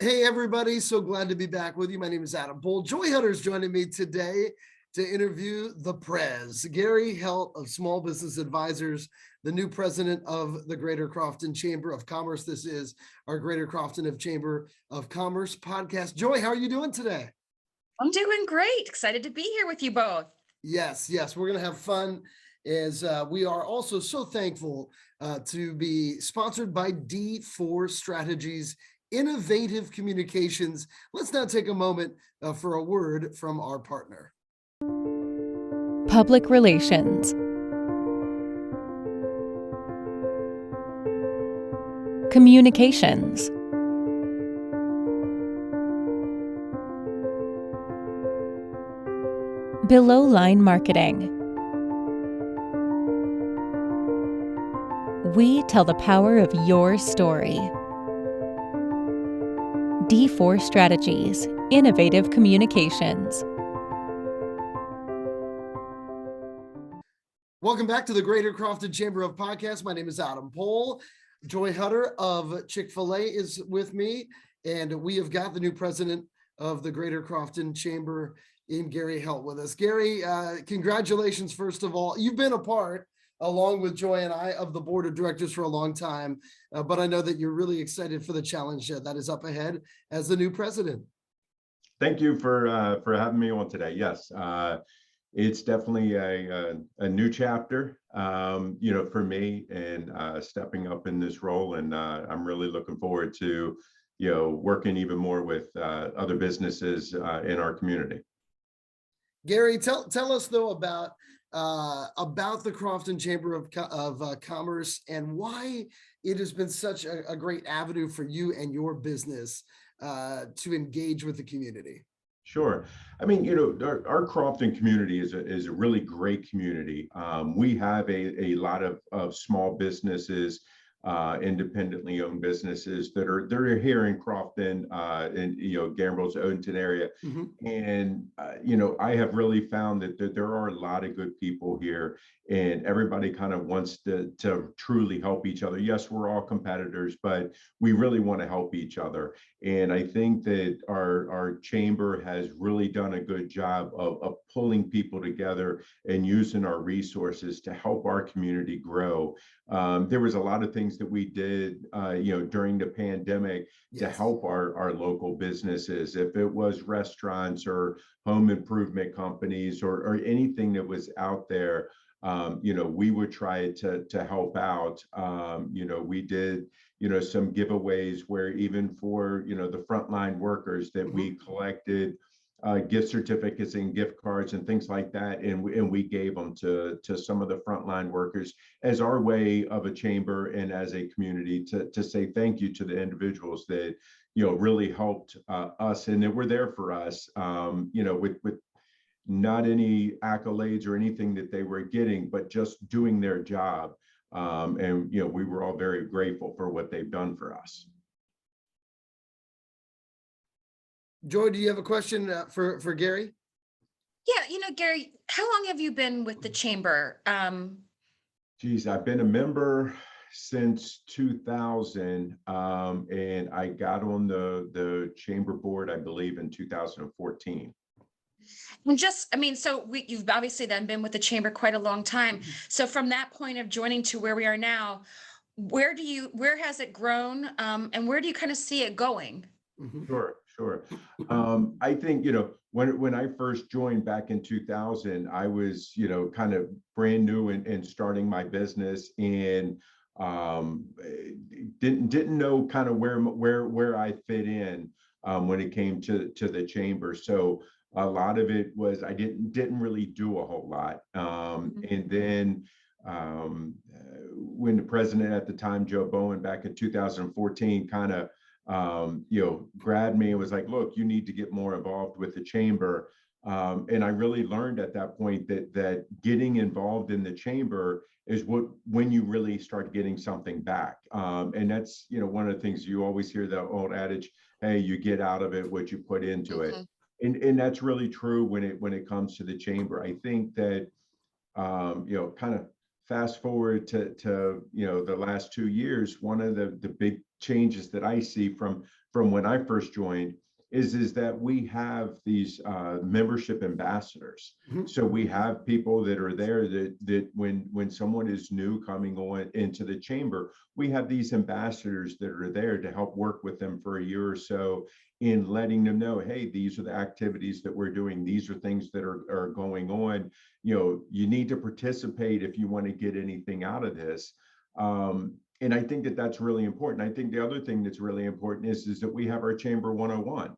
Hey, everybody. So glad to be back with you. My name is Adam Bull. Joy Hutter's joining me today to interview the Prez, Gary Heldt of Small Business Advisors, the new president of the Greater Crofton Chamber of Commerce. This is our Greater Crofton Chamber of Commerce podcast. Joy, how are you doing today? I'm doing great. Excited to be here with you both. Yes. We're going to have fun as we are also so thankful to be sponsored by D4 Strategies Innovative Communications. Let's now take a moment for a word from our partner. Public Relations. Communications. Below-line marketing. We tell the power of your story. D4 Strategies, Innovative Communications. Welcome back to the Greater Crofton Chamber of Podcasts. My name is Adam Pohl. Joy Hutter of Chick-fil-A is with me, and we have got the new president of the Greater Crofton Chamber in Gary Heldt with us. Gary, congratulations, first of all. You've been a part, along with Joy and I, of the board of directors for a long time, but I know that you're really excited for the challenge that is up ahead as the new president. Thank you for having me on today. Yes, it's definitely a new chapter, for me, and stepping up in this role, and I'm really looking forward to, working even more with other businesses in our community. Gary, tell us though about the Crofton Chamber of Commerce and why it has been such a great avenue for you and your business to engage with the community. Sure. I mean, our Crofton community is a really great community. We have a lot of small businesses, independently owned businesses they're here in Crofton, in Gambrills, Odenton area. Mm-hmm. And I have really found that there are a lot of good people here, and everybody kind of wants to truly help each other. Yes, we're all competitors, but we really want to help each other. And I think that our chamber has really done a good job of pulling people together and using our resources to help our community grow. There was a lot of things that we did, during the pandemic to help our local businesses. If it was restaurants or home improvement companies or anything that was out there, we would try to help out. We did, some giveaways where even for, the frontline workers that we collected gift certificates and gift cards and things like that, and we gave them to some of the frontline workers as our way of a chamber and as a community to say thank you to the individuals that really helped us and that were there for us, with not any accolades or anything that they were getting, but just doing their job. And we were all very grateful for what they've done for us. Joy, do you have a question for Gary? Yeah, Gary, how long have you been with the chamber? Geez, I've been a member since 2000, and I got on the chamber board, I believe, in 2014. And you've obviously then been with the chamber quite a long time. So from that point of joining to where we are now, where has it grown? And where do you kind of see it going? Sure. I think, when I first joined back in 2000, I was, kind of brand new and starting my business, and didn't know kind of where I fit in when it came to the chamber. So a lot of it was I didn't really do a whole lot. And then when the president at the time, Joe Bowen, back in 2014, kind of grabbed me and was like, look, you need to get more involved with the chamber. And I really learned at that point that getting involved in the chamber is when you really start getting something back. And that's, one of the things you always hear, the old adage, hey, you get out of it what you put into it. And that's really true when it comes to the chamber. I think that, kind of fast forward to the last 2 years, one of the big changes that I see from when I first joined is that we have these membership ambassadors. Mhm. So we have people that are there that when someone is new coming on into the chamber, we have these ambassadors that are there to help work with them for a year or so in letting them know, hey, these are the activities that we're doing. These are things that are going on. You need to participate if you want to get anything out of this. And I think that that's really important. I think the other thing that's really important is that we have our Chamber 101.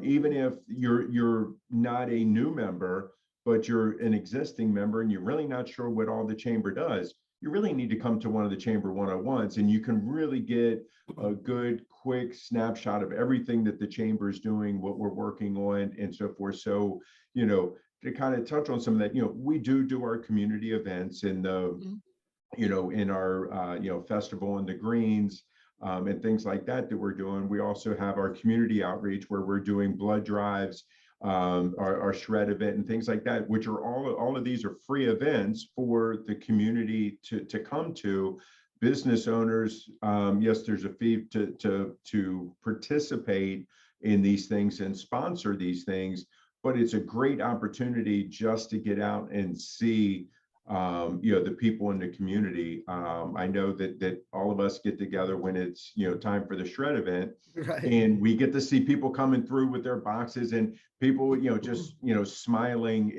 Even if you're not a new member, but you're an existing member and you're really not sure what all the chamber does, you really need to come to one of the Chamber 101s, and you can really get a good, quick snapshot of everything that the chamber is doing, what we're working on, and so forth. So, to kind of touch on some of that, we do our community events in the in our festival in the greens, and things like that we're doing. We also have our community outreach where we're doing blood drives, our shred event and things like that, which are all of these are free events for the community to come to. Business owners, yes, there's a fee to participate in these things and sponsor these things, but it's a great opportunity just to get out and see the people in the community. I know that all of us get together when it's time for the shred event, Right. and we get to see people coming through with their boxes and people just smiling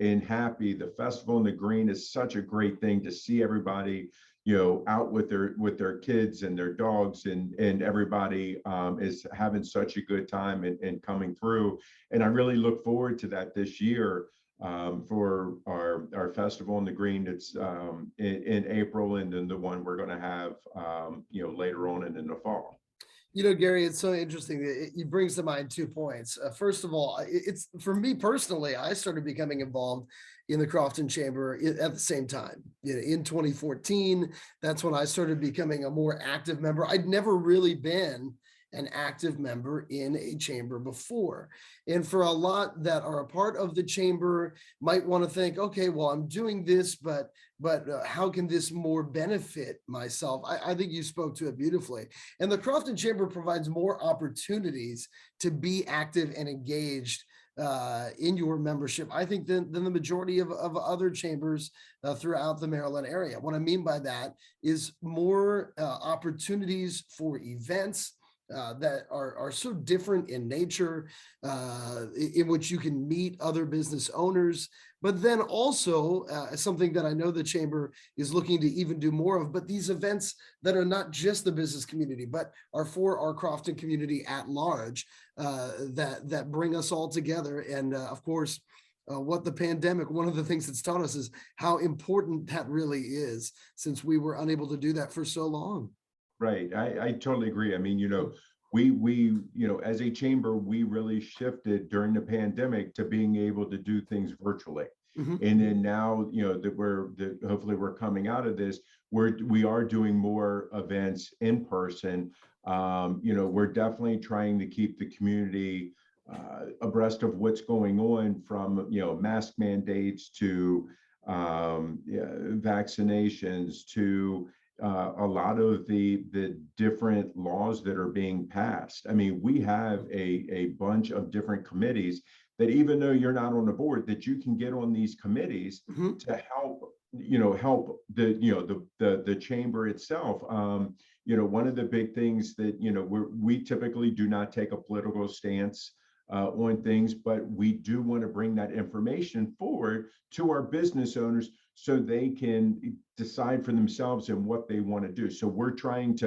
and happy. The festival in the green is such a great thing to see everybody out with their kids and their dogs, and everybody is having such a good time and coming through. And I really look forward to that this year. For our festival in the green. It's in April, and then the one we're going to have later on and in the fall. Gary, it's so interesting that you brings to mind 2 points. First of all, it's for me personally, I started becoming involved in the Crofton Chamber at the same time. In 2014, that's when I started becoming a more active member. I'd never really been an active member in a chamber before. And for a lot that are a part of the chamber might want to think, okay, well, I'm doing this, but how can this more benefit myself? I think you spoke to it beautifully. And the Crofton Chamber provides more opportunities to be active and engaged in your membership, I think, than the majority of other chambers throughout the Maryland area. What I mean by that is more opportunities for events that are so different in nature, in which you can meet other business owners, but then also something that I know the chamber is looking to even do more of, but these events that are not just the business community, but are for our Crofton community at large, that bring us all together. And of course, what the pandemic, one of the things it's taught us is how important that really is, since we were unable to do that for so long. Right. I totally agree. I mean, we as a chamber, we really shifted during the pandemic to being able to do things virtually. Mhm. And then now, that hopefully we're coming out of this, we are doing more events in person. We're definitely trying to keep the community abreast of what's going on, from mask mandates to vaccinations to a lot of the different laws that are being passed. I mean, we have a bunch of different committees that, even though you're not on the board, that you can get on these committees Mhm. to help the chamber itself. One of the big things that we typically do not take a political stance on things, but we do want to bring that information forward to our business owners so they can decide for themselves and what they want to do. So we're trying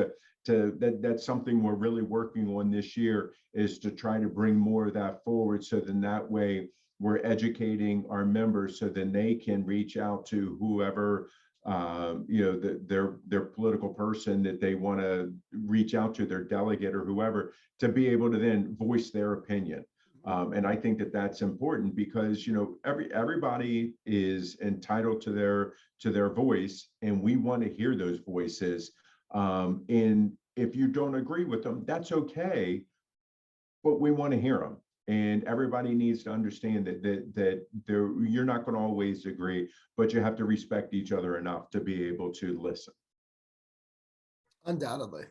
that's something we're really working on this year, is to try to bring more of that forward, so then that way we're educating our members, so then they can reach out to whoever their political person that they want to reach out to, their delegate or whoever, to be able to then voice their opinion. And I think that that's important, because everybody is entitled to their voice, and we want to hear those voices. And if you don't agree with them, that's okay, but we want to hear them. And everybody needs to understand that you're not going to always agree, but you have to respect each other enough to be able to listen. Undoubtedly.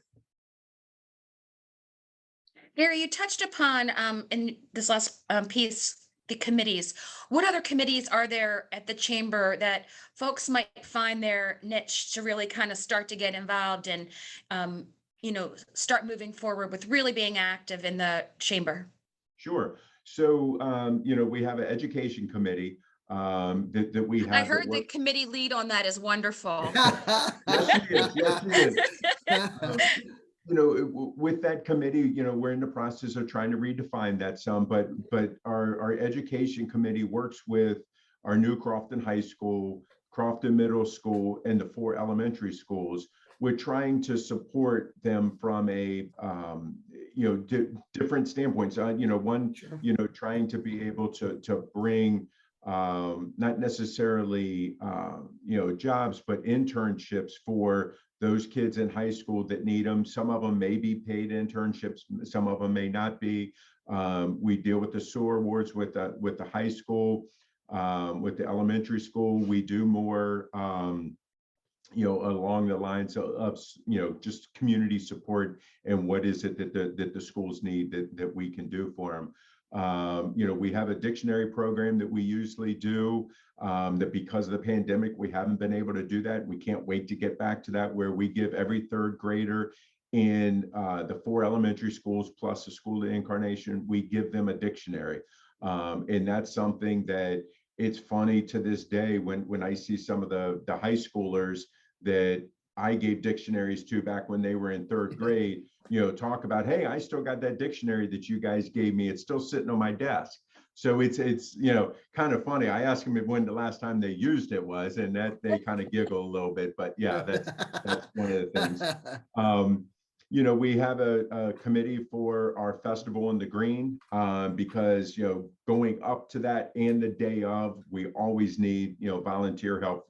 Gary, you touched upon in this last piece, the committees. What other committees are there at the chamber that folks might find their niche to really kind of start to get involved and, start moving forward with really being active in the chamber? Sure. So, we have an education committee that we have. I heard the committee lead on that is wonderful. Yes, she is. Yes, she is. With that committee, we're in the process of trying to redefine that some, but our education committee works with our new Crofton High School, Crofton Middle School, and the 4 elementary schools. We're trying to support them from a different standpoints. One, Sure. trying to be able to bring not necessarily jobs, but internships for those kids in high school that need them. Some of them may be paid internships, some of them may not be. We deal with the sewer wards with the high school, with the elementary school. We do more along the lines of just community support and what is it that the schools need that we can do for them. We have a dictionary program that we usually do, that because of the pandemic, we haven't been able to do that. We can't wait to get back to that, where we give every 3rd grader in the 4 elementary schools plus the School of Incarnation, we give them a dictionary. And that's something that it's funny to this day when I see some of the high schoolers that I gave dictionaries to back when they were in 3rd grade, talk about, hey, I still got that dictionary that you guys gave me. It's still sitting on my desk. So it's kind of funny. I asked them when the last time they used it was, and that they kind of giggle a little bit. But yeah, that's one of the things. We have a committee for our festival in the green, because going up to that and the day of, we always need volunteer help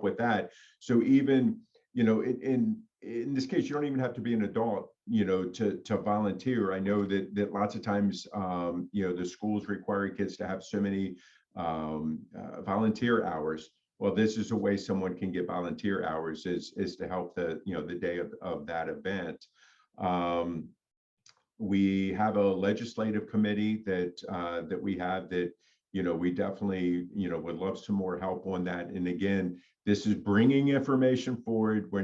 with that. So even in this case, you don't even have to be an adult to volunteer. I know that lots of times the schools require kids to have so many volunteer hours. Well, this is a way someone can get volunteer hours is to help the day of that event. We have a legislative committee that we have that we definitely would love some more help on that. And again, this is bringing information forward. We're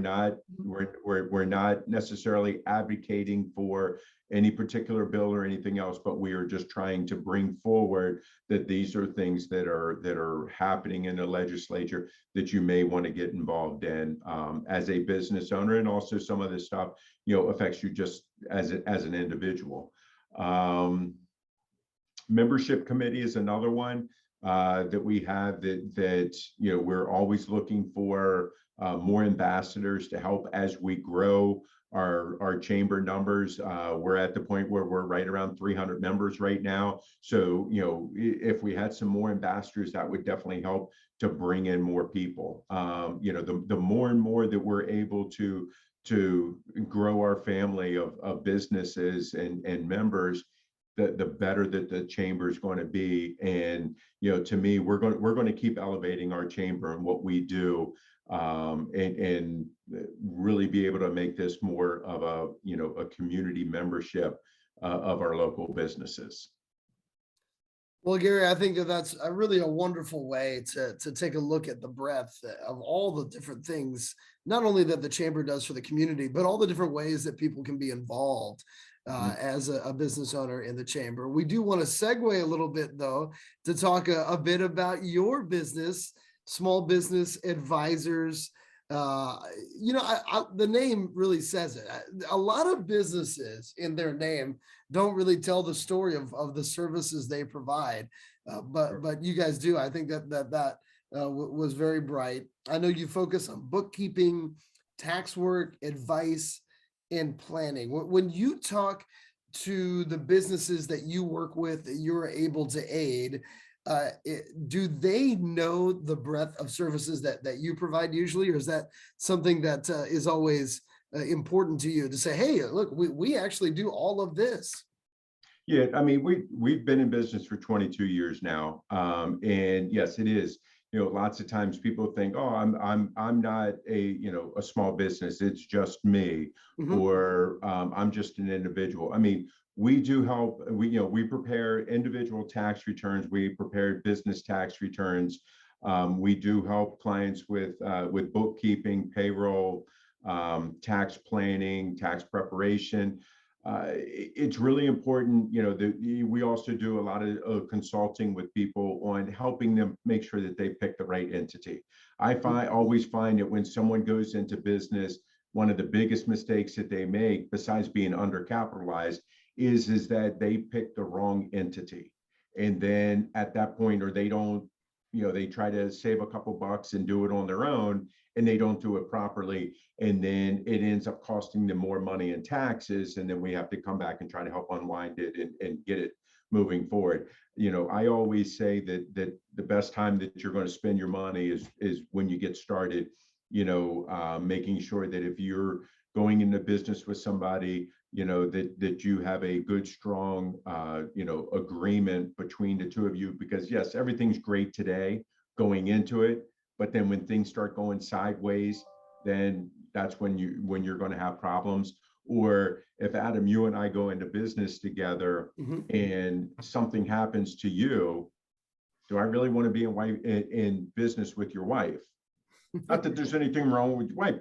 not necessarily advocating for any particular bill or anything else, but we are just trying to bring forward that these are things that are happening in the legislature that you may want to get involved in as a business owner, and also some of this stuff affects you just as an individual. Membership committee is another one that we have that we're always looking for more ambassadors to help as we grow our chamber numbers. We're at the point where we're right around 300 members right now. So if we had some more ambassadors, that would definitely help to bring in more people. The more and more that we're able to grow our family of businesses and members, the better that the chamber is going to be. And to me, we're going to keep elevating our chamber and what we do, and really be able to make this more of a community membership of our local businesses. Well, Gary, I think that's really a wonderful way to take a look at the breadth of all the different things, not only that the chamber does for the community, but all the different ways that people can be involved as a business owner in the chamber. We do want to segue a little bit, though, to talk a bit about your business, Small Business Advisors. The name really says it. A lot of businesses in their name don't really tell the story of the services they provide, but you guys do. I think that was very bright. I know you focus on bookkeeping, tax work, advice, and planning. When you talk to the businesses that you work with, that you're able to aid, do they know the breadth of services that you provide usually, or is that something that is always important to you to say, hey, look, we actually do all of this? Yeah, I mean, we've been in business for 22 years now, and yes, it is. You know, lots of times people think, "Oh, I'm not a small business. It's just me," Mhm. or "I'm just an individual." I mean, we do help. We prepare individual tax returns. We prepare business tax returns. We do help clients with bookkeeping, payroll, tax planning, tax preparation. It's really important, we also do a lot of consulting with people on helping them make sure that they pick the right entity. Always find that when someone goes into business, one of the biggest mistakes that they make, besides being undercapitalized, is that they pick the wrong entity. And then at that point, or they don't, they try to save a couple bucks and do it on their own, and they don't do it properly, and then it ends up costing them more money in taxes, and then we have to come back and try to help unwind it and get it moving forward. I always say that the best time that you're going to spend your money is when you get started. Making sure that if you're going into business with somebody, that you have a good, strong, agreement between the two of you, because yes, everything's great today going into it, but then when things start going sideways, then that's when you're going to have problems. Or if Adam, you and I go into business together, Mhm. and something happens to you, do I really want to be in business with your wife? Not that there's anything wrong with your wife,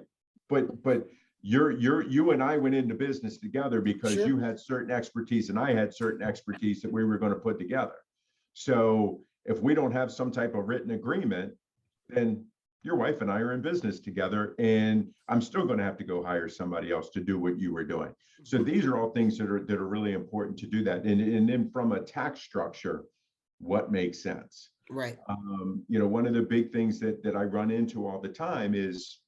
but you and I went into business together because Sure. you had certain expertise and I had certain expertise that we were going to put together. So if we don't have some type of written agreement, then your wife and I are in business together, and I'm still going to have to go hire somebody else to do what you were doing. So these are all things that are really important to do that. And then from a tax structure, what makes sense? Right. One of the big things that I run into all the time is,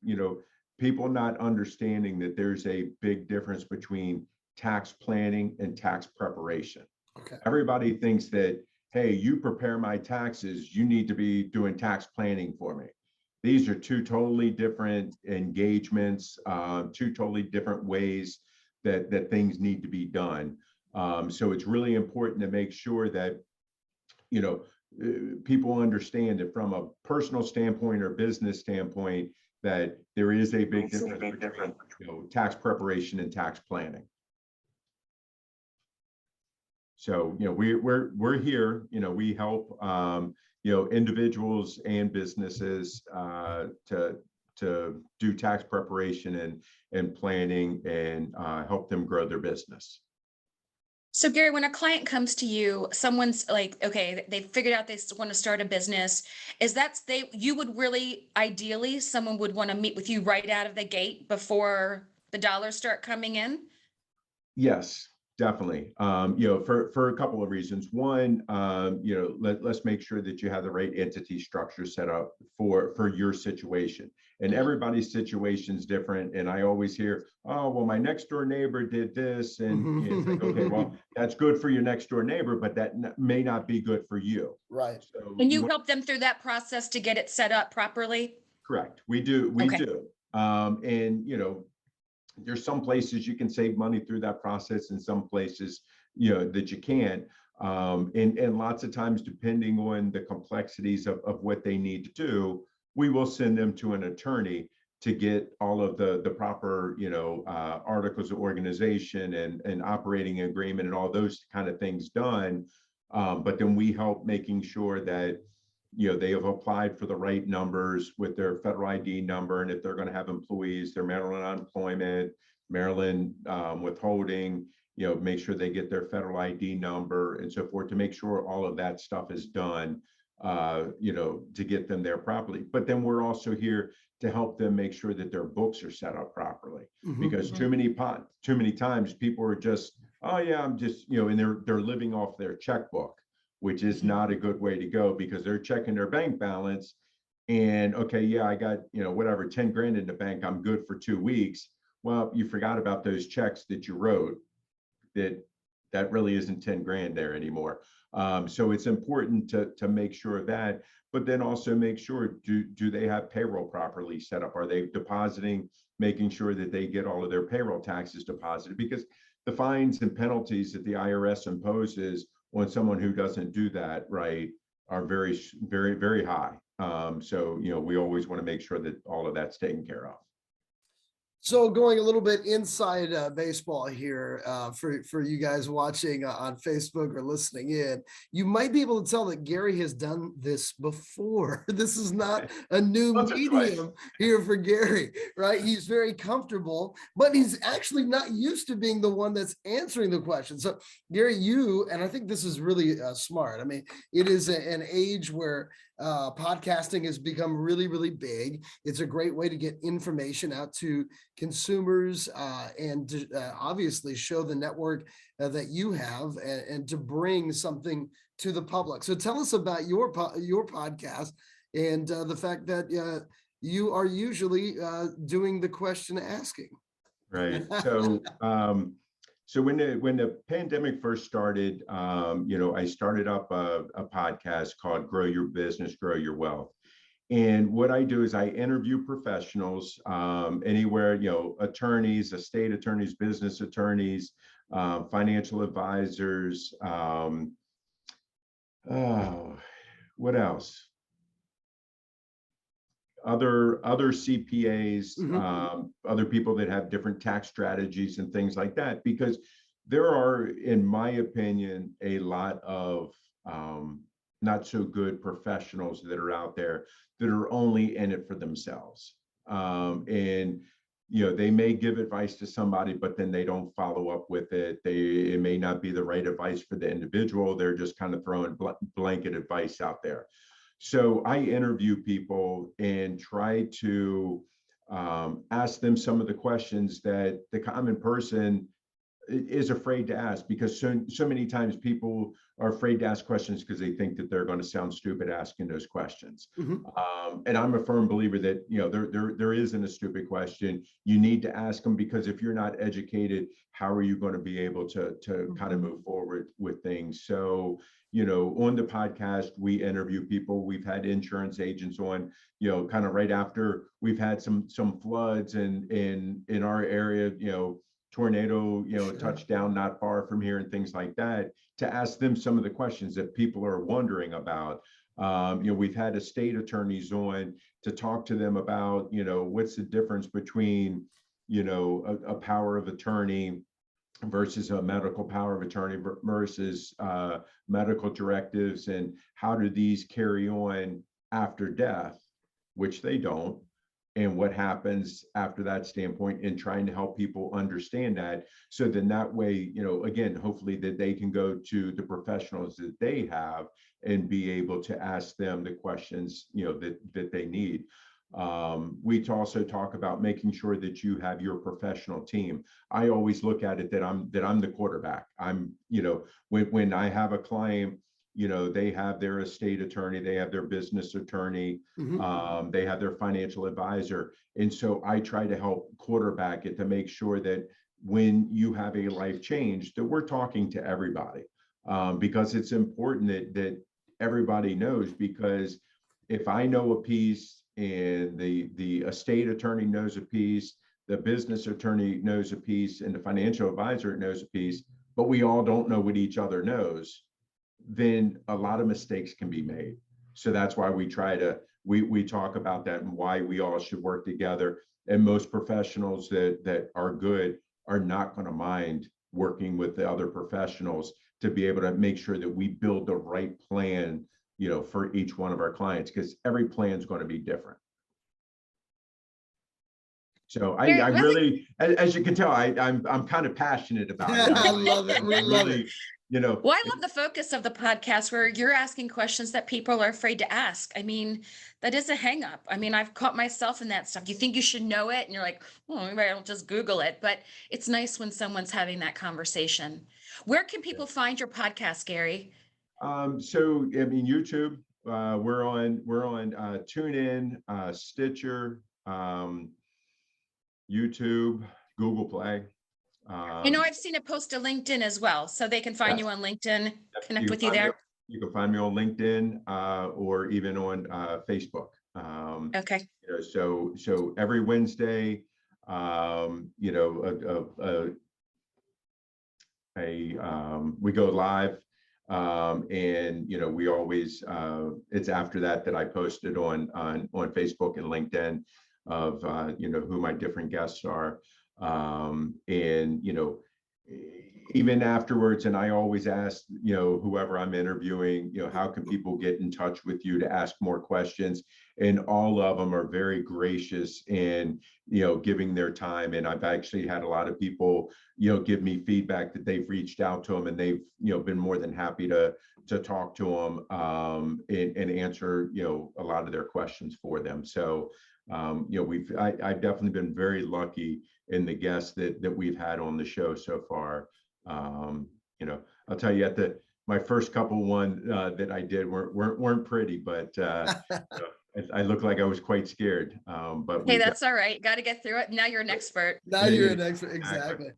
people not understanding that there's a big difference between tax planning and tax preparation. Okay. Everybody thinks that, hey, you prepare my taxes, you need to be doing tax planning for me. These are two totally different engagements, two totally different ways that things need to be done. So it's really important to make sure that, people understand that from a personal standpoint or business standpoint, that there is a big difference between, tax preparation and tax planning. So, we're here, we help, individuals and businesses to do tax preparation and planning, and help them grow their business. So Gary, when a client comes to you, someone's like, okay, they figured out they want to start a business. You would really, ideally, someone would want to meet with you right out of the gate before the dollars start coming in? Yes, definitely. For a couple of reasons. One, let's make sure that you have the right entity structure set up for your situation. And everybody's situation is different. And I always hear, oh, well, my next door neighbor did this. And it's like, okay, well, that's good for your next door neighbor, but that may not be good for you. Right. So And you help them through that process to get it set up properly? correct. We do. We Okay. do. And, there's some places you can save money through that process, and some places, that you can't. And lots of times, depending on the complexities of what they need to do, we will send them to an attorney to get all of the proper, articles of organization and operating agreement and all those kind of things done. But then we help making sure that, they have applied for the right numbers with their federal ID number, and if they're going to have employees, their Maryland unemployment, Maryland withholding, make sure they get their federal ID number and so forth, to make sure all of that stuff is done, to get them there properly. But then we're also here to help them make sure that their books are set up properly, because too many times people are just, oh yeah, I'm just, and they're living off their checkbook, which is not a good way to go, because they're checking their bank balance and, okay, yeah, I got, whatever, 10 grand in the bank, I'm good for 2 weeks. Well, you forgot about those checks that you wrote, that really isn't 10 grand there anymore. So it's important to make sure of that, but then also make sure, do they have payroll properly set up? Are they depositing, making sure that they get all of their payroll taxes deposited? Because the fines and penalties that the IRS imposes on someone who doesn't do that right are very, very, very high. So, we always want to make sure that all of that's taken care of. So going a little bit inside baseball here for you guys watching on Facebook or listening in, you might be able to tell that Gary has done this before. This is not a new medium here for Gary, right? He's very comfortable, but he's actually not used to being the one that's answering the question. So Gary, and I think this is really smart. I mean, it is an age where podcasting has become really, really big. It's a great way to get information out to consumers and to, obviously show the network that you have and to bring something to the public. So tell us about your podcast and the fact that you are usually doing the question asking. Right. So so when the pandemic first started, I started up a podcast called Grow Your Business, Grow Your Wealth. And what I do is I interview professionals anywhere, attorneys, estate attorneys, business attorneys, financial advisors. What else? Other CPAs, other people that have different tax strategies and things like that, because there are, in my opinion, a lot of not so good professionals that are out there that are only in it for themselves. And they may give advice to somebody, but then they don't follow up with it. It may not be the right advice for the individual. They're just kind of throwing blanket advice out there. So I interview people and try to ask them some of the questions that the common person is afraid to ask, because so many times people are afraid to ask questions because they think that they're going to sound stupid asking those questions. And I'm a firm believer that there isn't a stupid question. You need to ask them, because if you're not educated, how are you going to be able to kind of move forward with things? So on the podcast, we interview people. We've had insurance agents on, kind of right after we've had some floods in our area, tornado, touchdown not far from here and things like that, to ask them some of the questions that people are wondering about. We've had estate attorneys on to talk to them about, what's the difference between, a power of attorney versus a medical power of attorney versus medical directives, and how do these carry on after death, which they don't, and what happens after that standpoint, and trying to help people understand that, so then that way, again, hopefully that they can go to the professionals that they have and be able to ask them the questions, that they need. We also talk about making sure that you have your professional team. I always look at it that I'm the quarterback. I'm, when I have a client, they have their estate attorney, they have their business attorney, they have their financial advisor. And so I try to help quarterback it to make sure that when you have a life change, that we're talking to everybody, because it's important that everybody knows, because if I know a piece and the estate attorney knows a piece, the business attorney knows a piece, and the financial advisor knows a piece, but we all don't know what each other knows, then a lot of mistakes can be made. So that's why we talk about that and why we all should work together. And most professionals that are good are not going to mind working with the other professionals to be able to make sure that we build the right plan, for each one of our clients, because every plan is going to be different. So I really, as you can tell, I'm kind of passionate about it. I love it. We love it. Well, I love the focus of the podcast where you're asking questions that people are afraid to ask. I mean, that is a hang up. I mean, I've caught myself in that stuff. You think you should know it and you're like, oh, maybe I'll just Google it. But it's nice when someone's having that conversation. Where can people find your podcast, Gary? So I mean, YouTube, we're on TuneIn, Stitcher, YouTube, Google Play. I've seen a post to LinkedIn as well, so they can find you on LinkedIn, connect with you there. You can find me on LinkedIn or even on Facebook. Okay. So every Wednesday, we go live, and we always it's after that I posted on Facebook and LinkedIn of who my different guests are, and even afterwards, and I always ask whoever I'm interviewing, how can people get in touch with you to ask more questions, and all of them are very gracious in giving their time. And I've actually had a lot of people give me feedback that they've reached out to them, and they've been more than happy to talk to them, and answer a lot of their questions for them. So I've definitely been very lucky in the guests that we've had on the show so far. I'll tell you, my first couple one that I did weren't pretty, but I looked like I was quite scared. But Hey, that's all right. Got to get through it. Now you're an expert. Now you're an expert. Exactly.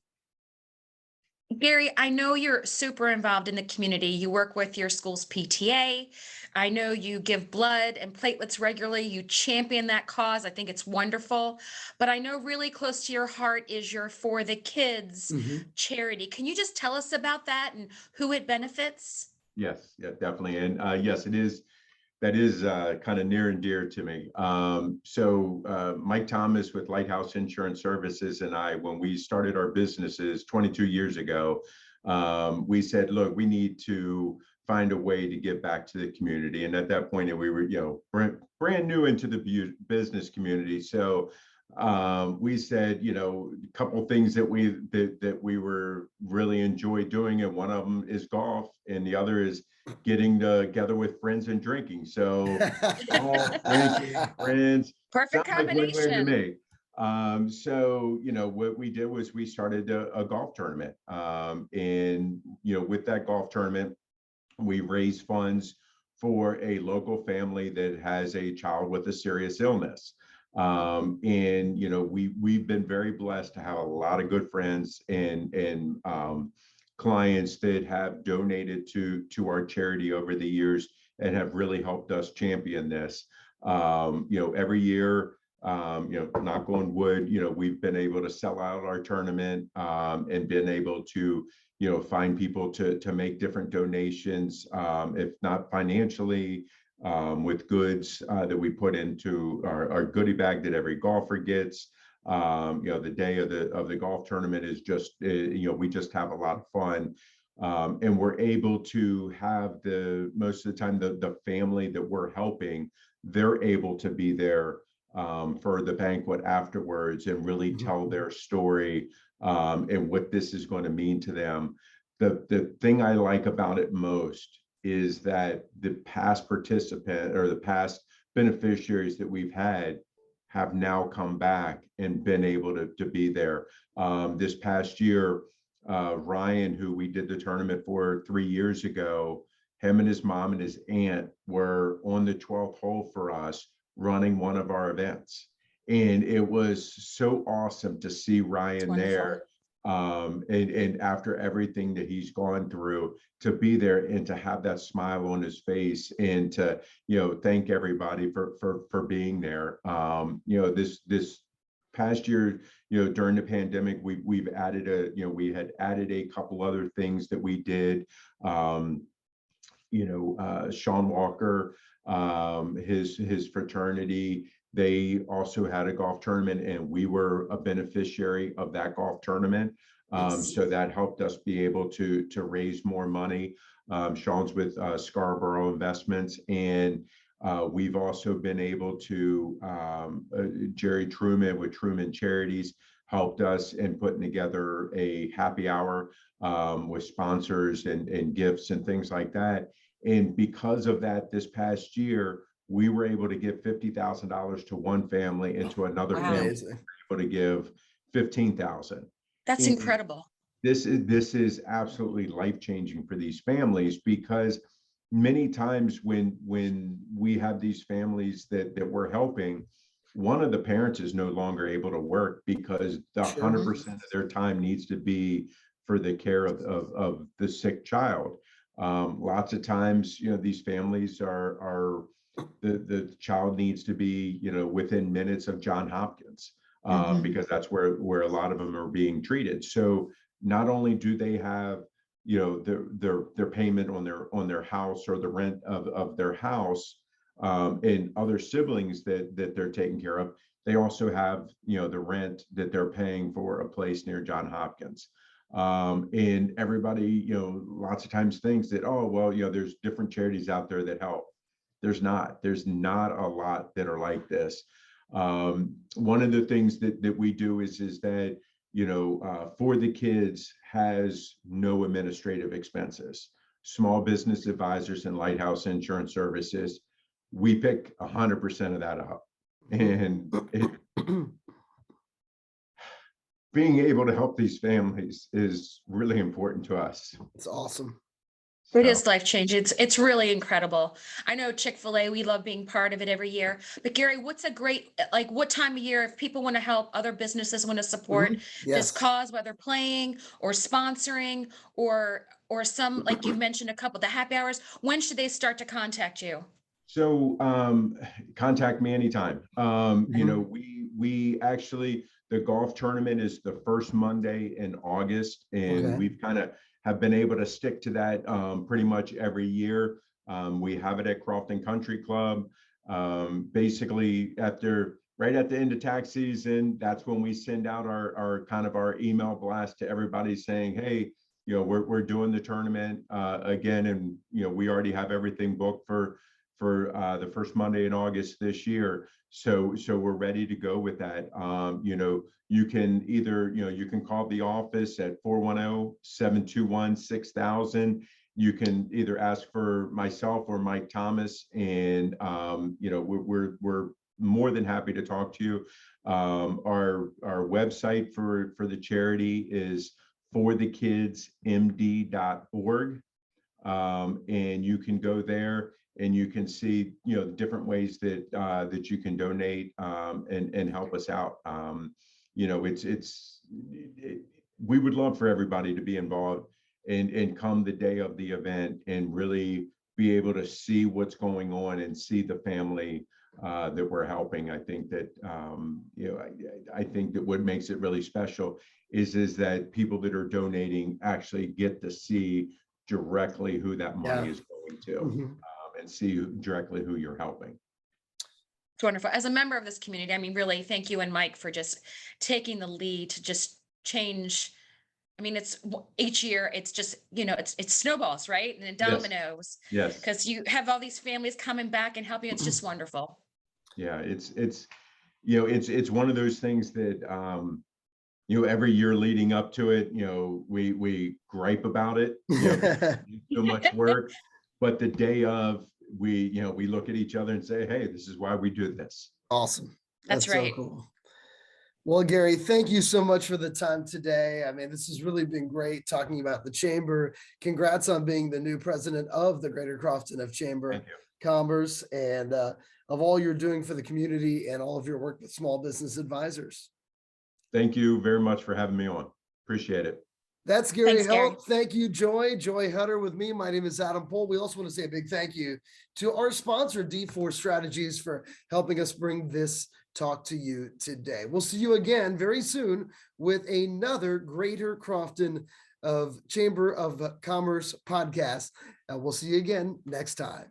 Gary, I know you're super involved in the community. You work with your school's PTA. I know you give blood and platelets regularly. You champion that cause. I think it's wonderful. But I know really close to your heart is your For the Kids charity. Can you just tell us about that and who it benefits? Yes, yeah, definitely. And yes, it is. That is kind of near and dear to me. So Mike Thomas with Lighthouse Insurance Services and I, when we started our businesses 22 years ago, we said, look, we need to find a way to give back to the community. And at that point, we were, brand new into the business community. So we said, a couple things that we were really enjoy doing, and one of them is golf, and the other is getting together with friends and drinking. So drinking, friends, Perfect combination. to me. So what we did was we started a golf tournament, and with that golf tournament, we raised funds for a local family that has a child with a serious illness. And we've been very blessed to have a lot of good friends and clients that have donated to our charity over the years and have really helped us champion this. Every year, knock on wood, we've been able to sell out our tournament, and been able to find people to make different donations, if not financially, with goods that we put into our goodie bag that every golfer gets. The day of the golf tournament is just, we just have a lot of fun. And we're able to have most of the time, the family that we're helping, they're able to be there for the banquet afterwards and really tell their story, and what this is going to mean to them. The thing I like about it most is that the past participant or the past beneficiaries that we've had have now come back and been able to be there. This past year, Ryan, who we did the tournament for 3 years ago, him and his mom and his aunt were on the 12th hole for us running one of our events. And it was so awesome to see Ryan there. And after everything that he's gone through, to be there and to have that smile on his face and to thank everybody for being there. This past year, during the pandemic, we had added a couple other things that we did. Sean Walker, his fraternity, they also had a golf tournament, and we were a beneficiary of that golf tournament. So that helped us be able to raise more money. Sean's with Scarborough Investments, and we've also been able to, Jerry Truman with Truman Charities helped us in putting together a happy hour with sponsors and gifts and things like that. And because of that, this past year, we were able to give $50,000 to one family, and to another family, we were able to give $15,000. That's incredible. This is absolutely life-changing for these families, because many times when we have these families that we're helping, one of the parents is no longer able to work because the 100% of their time needs to be for the care of the sick child. Lots of times, these families are the child needs to be, within minutes of Johns Hopkins, because that's where a lot of them are being treated. So not only do they have, you know, their payment on their house or the rent of their house, and other siblings that they're taking care of, they also have, you know, the rent that they're paying for a place near Johns Hopkins. And everybody, you know, lots of times thinks that, oh, well, you know, there's different charities out there that help. There's not a lot that are like this. One of the things that we do is that, you know, For the Kids has no administrative expenses. Small business advisors and Lighthouse Insurance Services, we pick 100% of that up. And being able to help these families is really important to us. It's awesome. It is life changing. It's really incredible. I know Chick-fil-A, we love being part of it every year. But Gary, what's a great, like what time of year, if people want to help, other businesses want to support this cause, whether playing or sponsoring or some, like you mentioned a couple, the happy hours, when should they start to contact you? So contact me anytime. You know, we actually, the golf tournament is the first Monday in August, and we've kind of have been able to stick to that pretty much every year. We have it at Crofton Country Club. Basically, right at the end of tax season, that's when we send out our kind of our email blast to everybody saying, hey, you know, we're doing the tournament again, and you know, we already have everything booked for the first Monday in August this year. So we're ready to go with that. You know, you can either, you know, you can call the office at 410-721-6000. You can either ask for myself or Mike Thomas, and you know, we're more than happy to talk to you. Our website for the charity is forthekidsmd.org, and you can go there and you can see, you know, different ways that you can donate and help us out. You know, we would love for everybody to be involved and come the day of the event and really be able to see what's going on and see the family that we're helping. I think that you know, I think that what makes it really special is that people that are donating actually get to see directly who that money is going to. And see directly who you're helping. It's wonderful. As a member of this community, I mean, really, thank you and Mike for just taking the lead to just change. I mean, it's each year, it's just, you know, it's snowballs, right? And then dominoes. Yes. Because you have all these families coming back and helping. It's just wonderful. Yeah, it's you know, it's one of those things that you know, every year leading up to it, you know, we gripe about it. You know, so much work. But the day of, we look at each other and say, hey, this is why we do this. Awesome. That's right. So cool. Well, Gary, thank you so much for the time today. I mean, this has really been great talking about the chamber. Congrats on being the new president of the Greater Crofton of Chamber of Commerce, and of all you're doing for the community and all of your work with small business advisors. Thank you very much for having me on. Appreciate it. That's Gary Thanks, Gary. Heldt. Thank you, Joy Hutter with me. My name is Adam Pohl. We also want to say a big thank you to our sponsor, D4 Strategies, for helping us bring this talk to you today. We'll see you again very soon with another Greater Crofton of Chamber of Commerce podcast. We'll see you again next time.